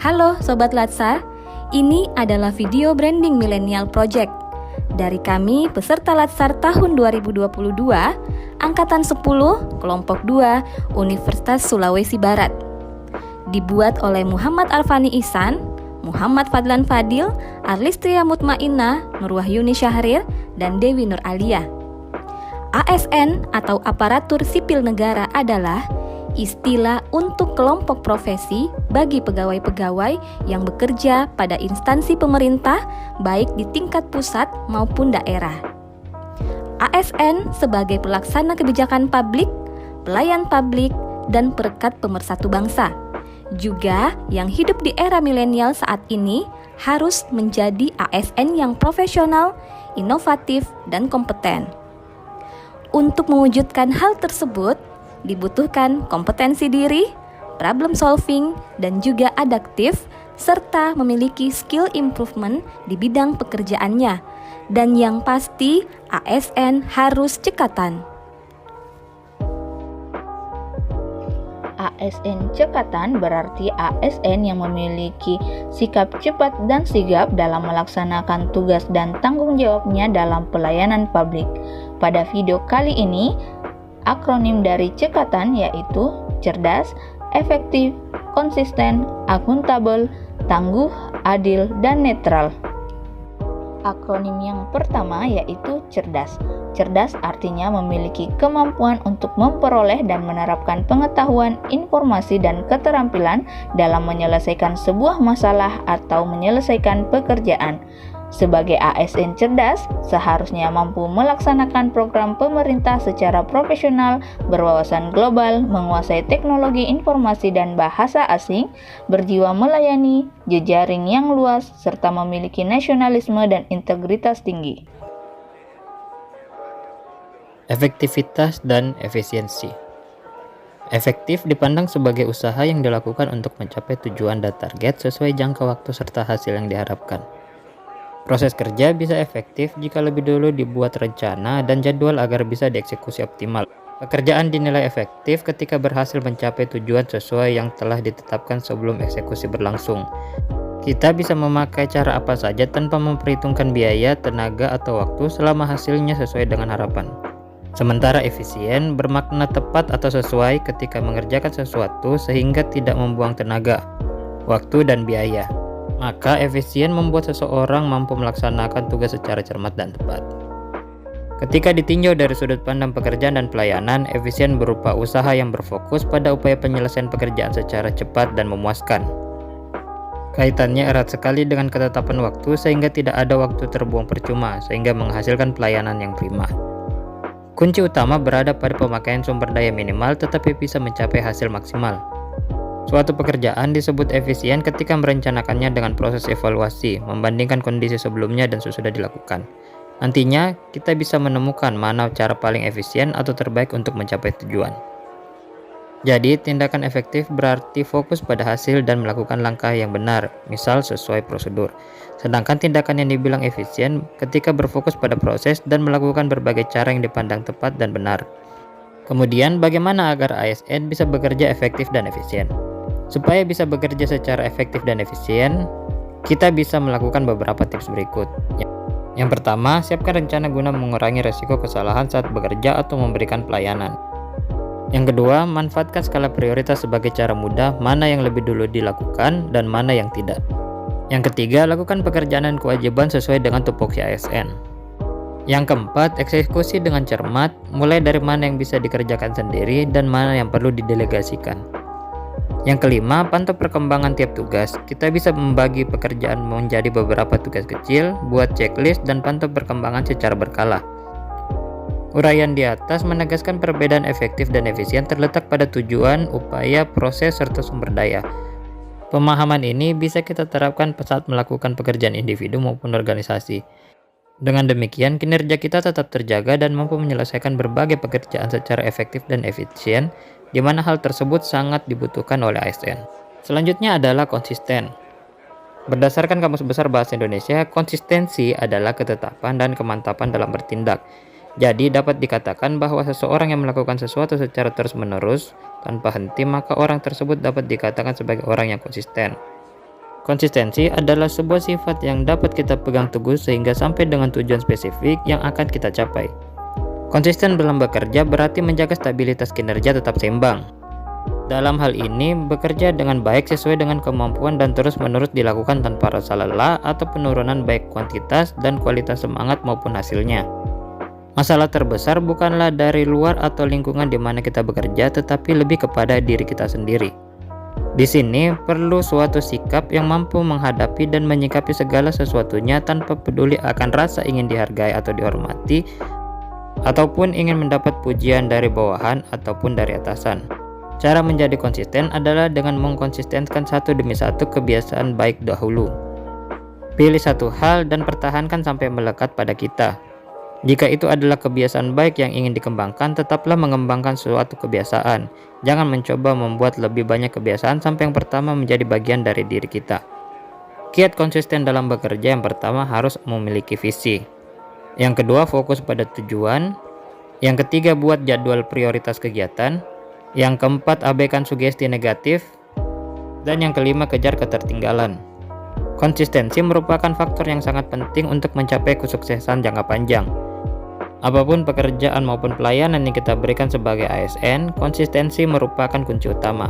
Halo Sobat Latsar, ini adalah video branding Millennial Project dari kami peserta Latsar tahun 2022, Angkatan 10, Kelompok 2, Universitas Sulawesi Barat. Dibuat oleh Muhammad Alfani Ihsan, Muhammad Fadlan Fadil, Arlistria Mutmainah, Nurwahyuni Syahrir, dan Dewi Nur Alia. ASN atau Aparatur Sipil Negara adalah istilah untuk kelompok profesi bagi pegawai-pegawai yang bekerja pada instansi pemerintah baik di tingkat pusat maupun daerah. ASN sebagai pelaksana kebijakan publik, pelayan publik, dan perekat pemersatu bangsa. Juga yang hidup di era milenial saat ini harus menjadi ASN yang profesional, inovatif, dan kompeten. Untuk mewujudkan hal tersebut, dibutuhkan kompetensi diri, problem solving, dan juga adaptif, serta memiliki skill improvement di bidang pekerjaannya. Dan yang pasti, ASN harus cekatan. ASN cekatan berarti ASN yang memiliki sikap cepat dan sigap dalam melaksanakan tugas dan tanggung jawabnya dalam pelayanan publik. Pada video kali ini, akronim dari cekatan yaitu cerdas, efektif, konsisten, akuntabel, tangguh, adil, dan netral. Akronim yang pertama yaitu cerdas. Cerdas artinya memiliki kemampuan untuk memperoleh dan menerapkan pengetahuan, informasi, dan keterampilan dalam menyelesaikan sebuah masalah atau menyelesaikan pekerjaan. Sebagai ASN cerdas, seharusnya mampu melaksanakan program pemerintah secara profesional, berwawasan global, menguasai teknologi informasi dan bahasa asing, berjiwa melayani, jejaring yang luas, serta memiliki nasionalisme dan integritas tinggi. Efektivitas dan efisiensi. Efektif dipandang sebagai usaha yang dilakukan untuk mencapai tujuan dan target sesuai jangka waktu serta hasil yang diharapkan. Proses kerja bisa efektif jika lebih dulu dibuat rencana dan jadwal agar bisa dieksekusi optimal. Pekerjaan dinilai efektif ketika berhasil mencapai tujuan sesuai yang telah ditetapkan sebelum eksekusi berlangsung. Kita bisa memakai cara apa saja tanpa memperhitungkan biaya, tenaga, atau waktu selama hasilnya sesuai dengan harapan. Sementara efisien bermakna tepat atau sesuai ketika mengerjakan sesuatu sehingga tidak membuang tenaga, waktu, dan biaya. Maka efisien membuat seseorang mampu melaksanakan tugas secara cermat dan tepat. Ketika ditinjau dari sudut pandang pekerjaan dan pelayanan, efisien berupa usaha yang berfokus pada upaya penyelesaian pekerjaan secara cepat dan memuaskan. Kaitannya erat sekali dengan ketetapan waktu sehingga tidak ada waktu terbuang percuma, sehingga menghasilkan pelayanan yang prima. Kunci utama berada pada pemakaian sumber daya minimal tetapi bisa mencapai hasil maksimal. Suatu pekerjaan disebut efisien ketika merencanakannya dengan proses evaluasi, membandingkan kondisi sebelumnya dan sesudah dilakukan. Nantinya, kita bisa menemukan mana cara paling efisien atau terbaik untuk mencapai tujuan. Jadi, tindakan efektif berarti fokus pada hasil dan melakukan langkah yang benar, misal sesuai prosedur. Sedangkan tindakan yang dibilang efisien ketika berfokus pada proses dan melakukan berbagai cara yang dipandang tepat dan benar. Kemudian, bagaimana agar ASN bisa bekerja efektif dan efisien? Supaya bisa bekerja secara efektif dan efisien, kita bisa melakukan beberapa tips berikut. Yang pertama, siapkan rencana guna mengurangi resiko kesalahan saat bekerja atau memberikan pelayanan. Yang kedua, manfaatkan skala prioritas sebagai cara mudah mana yang lebih dulu dilakukan dan mana yang tidak. Yang ketiga, lakukan pekerjaan dan kewajiban sesuai dengan tupoksi ASN. Yang keempat, eksekusi dengan cermat, mulai dari mana yang bisa dikerjakan sendiri dan mana yang perlu didelegasikan. Yang kelima, pantau perkembangan tiap tugas. Kita bisa membagi pekerjaan menjadi beberapa tugas kecil, buat checklist, dan pantau perkembangan secara berkala. Uraian di atas menegaskan perbedaan efektif dan efisien terletak pada tujuan, upaya, proses, serta sumber daya. Pemahaman ini bisa kita terapkan saat melakukan pekerjaan individu maupun organisasi. Dengan demikian, kinerja kita tetap terjaga dan mampu menyelesaikan berbagai pekerjaan secara efektif dan efisien, di mana hal tersebut sangat dibutuhkan oleh ASN. Selanjutnya adalah konsisten. Berdasarkan Kamus Besar Bahasa Indonesia, konsistensi adalah ketetapan dan kemantapan dalam bertindak. Jadi dapat dikatakan bahwa seseorang yang melakukan sesuatu secara terus-menerus tanpa henti, maka orang tersebut dapat dikatakan sebagai orang yang konsisten. Konsistensi adalah sebuah sifat yang dapat kita pegang teguh sehingga sampai dengan tujuan spesifik yang akan kita capai. Konsisten dalam bekerja berarti menjaga stabilitas kinerja tetap seimbang. Dalam hal ini, bekerja dengan baik sesuai dengan kemampuan dan terus-menerus dilakukan tanpa rasa lelah atau penurunan baik kuantitas dan kualitas semangat maupun hasilnya. Masalah terbesar bukanlah dari luar atau lingkungan di mana kita bekerja, tetapi lebih kepada diri kita sendiri. Di sini perlu suatu sikap yang mampu menghadapi dan menyikapi segala sesuatunya tanpa peduli akan rasa ingin dihargai atau dihormati, ataupun ingin mendapat pujian dari bawahan ataupun dari atasan. Cara menjadi konsisten adalah dengan mengkonsistenkan satu demi satu kebiasaan baik dahulu. Pilih satu hal dan pertahankan sampai melekat pada kita. Jika itu adalah kebiasaan baik yang ingin dikembangkan, tetaplah mengembangkan suatu kebiasaan. Jangan mencoba membuat lebih banyak kebiasaan sampai yang pertama menjadi bagian dari diri kita. Kiat konsisten dalam bekerja yang pertama harus memiliki visi. Yang kedua, fokus pada tujuan. Yang ketiga, buat jadwal prioritas kegiatan. Yang keempat, abaikan sugesti negatif. Dan yang kelima, kejar ketertinggalan. Konsistensi merupakan faktor yang sangat penting untuk mencapai kesuksesan jangka panjang. Apapun pekerjaan maupun pelayanan yang kita berikan sebagai ASN, konsistensi merupakan kunci utama.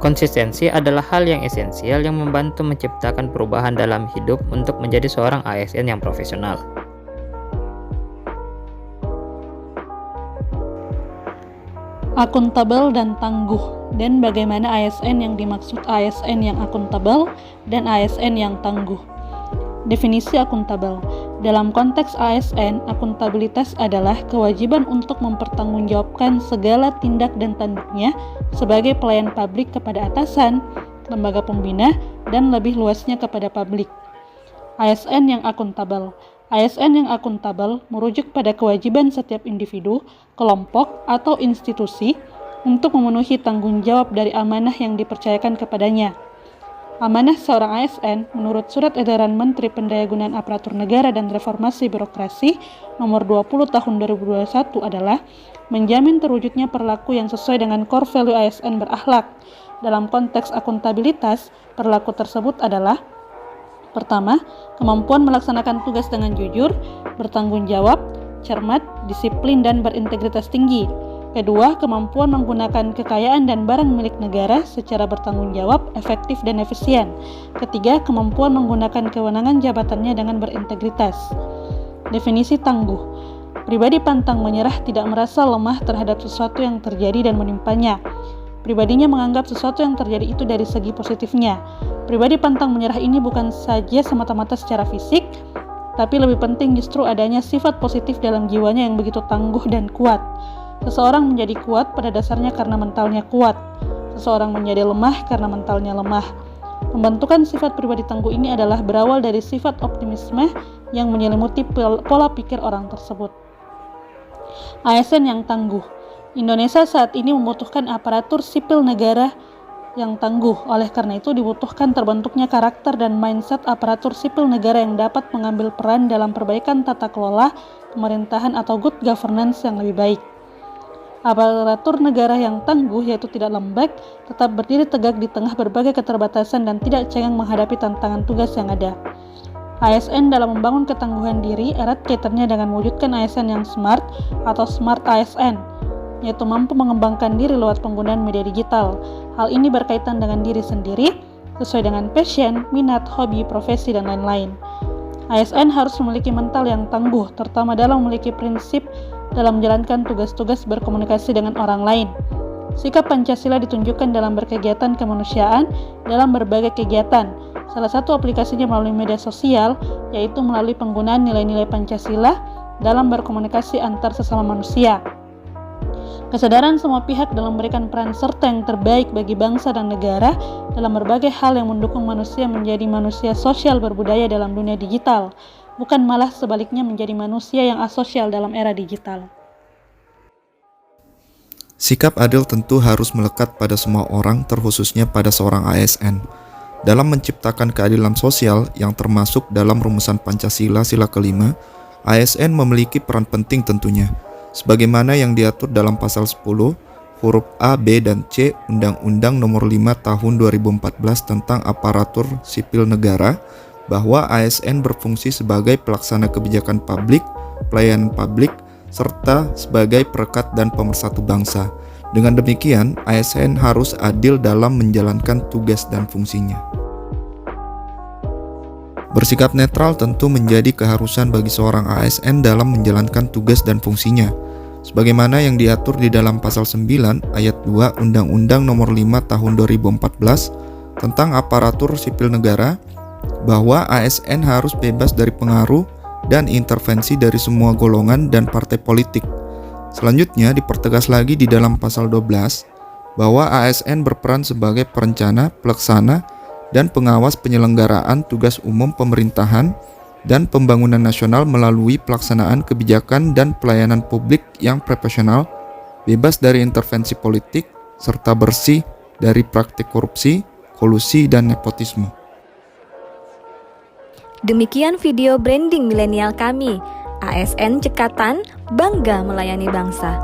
Konsistensi adalah hal yang esensial yang membantu menciptakan perubahan dalam hidup untuk menjadi seorang ASN yang profesional. Akuntabel dan tangguh, dan bagaimana ASN yang dimaksud ASN yang akuntabel dan ASN yang tangguh. Definisi akuntabel. Dalam konteks ASN, akuntabilitas adalah kewajiban untuk mempertanggungjawabkan segala tindak dan tanduknya sebagai pelayan publik kepada atasan, lembaga pembina, dan lebih luasnya kepada publik. ASN yang akuntabel. ASN yang akuntabel merujuk pada kewajiban setiap individu, kelompok, atau institusi untuk memenuhi tanggung jawab dari amanah yang dipercayakan kepadanya. Amanah seorang ASN menurut Surat Edaran Menteri Pendayagunaan Aparatur Negara dan Reformasi Birokrasi Nomor 20 Tahun 2021 adalah menjamin terwujudnya perilaku yang sesuai dengan core value ASN berakhlak. Dalam konteks akuntabilitas, perilaku tersebut adalah: pertama, kemampuan melaksanakan tugas dengan jujur, bertanggung jawab, cermat, disiplin, dan berintegritas tinggi. Kedua, kemampuan menggunakan kekayaan dan barang milik negara secara bertanggung jawab, efektif, dan efisien. Ketiga, kemampuan menggunakan kewenangan jabatannya dengan berintegritas. Definisi tangguh. Pribadi pantang menyerah tidak merasa lemah terhadap sesuatu yang terjadi dan menimpanya. Pribadinya menganggap sesuatu yang terjadi itu dari segi positifnya. Pribadi pantang menyerah ini bukan saja semata-mata secara fisik, tapi lebih penting justru adanya sifat positif dalam jiwanya yang begitu tangguh dan kuat. Seseorang menjadi kuat pada dasarnya karena mentalnya kuat. Seseorang menjadi lemah karena mentalnya lemah. Pembentukan sifat pribadi tangguh ini adalah berawal dari sifat optimisme yang menyelimuti pola pikir orang tersebut. ASN yang tangguh. Indonesia saat ini membutuhkan aparatur sipil negara yang tangguh. Oleh karena itu dibutuhkan terbentuknya karakter dan mindset aparatur sipil negara yang dapat mengambil peran dalam perbaikan tata kelola pemerintahan atau good governance yang lebih baik. Aparatur negara yang tangguh yaitu tidak lembek, tetap berdiri tegak di tengah berbagai keterbatasan dan tidak cengeng menghadapi tantangan tugas yang ada. ASN dalam membangun ketangguhan diri erat kaitannya dengan mewujudkan ASN yang smart atau smart ASN, yaitu mampu mengembangkan diri lewat penggunaan media digital. Hal ini berkaitan dengan diri sendiri, sesuai dengan passion, minat, hobi, profesi, dan lain-lain. ASN harus memiliki mental yang tangguh, terutama dalam memiliki prinsip dalam menjalankan tugas-tugas berkomunikasi dengan orang lain. Sikap Pancasila ditunjukkan dalam berkegiatan kemanusiaan dalam berbagai kegiatan. Salah satu aplikasinya melalui media sosial, yaitu melalui penggunaan nilai-nilai Pancasila dalam berkomunikasi antar sesama manusia. Kesadaran semua pihak dalam memberikan peran serta yang terbaik bagi bangsa dan negara dalam berbagai hal yang mendukung manusia menjadi manusia sosial berbudaya dalam dunia digital, bukan malah sebaliknya menjadi manusia yang asosial dalam era digital. Sikap adil tentu harus melekat pada semua orang, terkhususnya pada seorang ASN. Dalam menciptakan keadilan sosial yang termasuk dalam rumusan Pancasila sila kelima, ASN memiliki peran penting tentunya. Sebagaimana yang diatur dalam pasal 10, huruf A, B, dan C Undang-Undang Nomor 5 Tahun 2014 tentang Aparatur Sipil Negara bahwa ASN berfungsi sebagai pelaksana kebijakan publik, pelayanan publik, serta sebagai perekat dan pemersatu bangsa. Dengan demikian, ASN harus adil dalam menjalankan tugas dan fungsinya. Bersikap netral tentu menjadi keharusan bagi seorang ASN dalam menjalankan tugas dan fungsinya, sebagaimana yang diatur di dalam Pasal 9 Ayat 2 Undang-Undang Nomor 5 Tahun 2014 tentang Aparatur Sipil Negara, bahwa ASN harus bebas dari pengaruh dan intervensi dari semua golongan dan partai politik. Selanjutnya dipertegas lagi di dalam Pasal 12 bahwa ASN berperan sebagai perencana, pelaksana, dan pengawas penyelenggaraan tugas umum pemerintahan dan pembangunan nasional melalui pelaksanaan kebijakan dan pelayanan publik yang profesional, bebas dari intervensi politik, serta bersih dari praktik korupsi, kolusi, dan nepotisme. Demikian video branding milenial kami. ASN Cekatan, bangga melayani bangsa.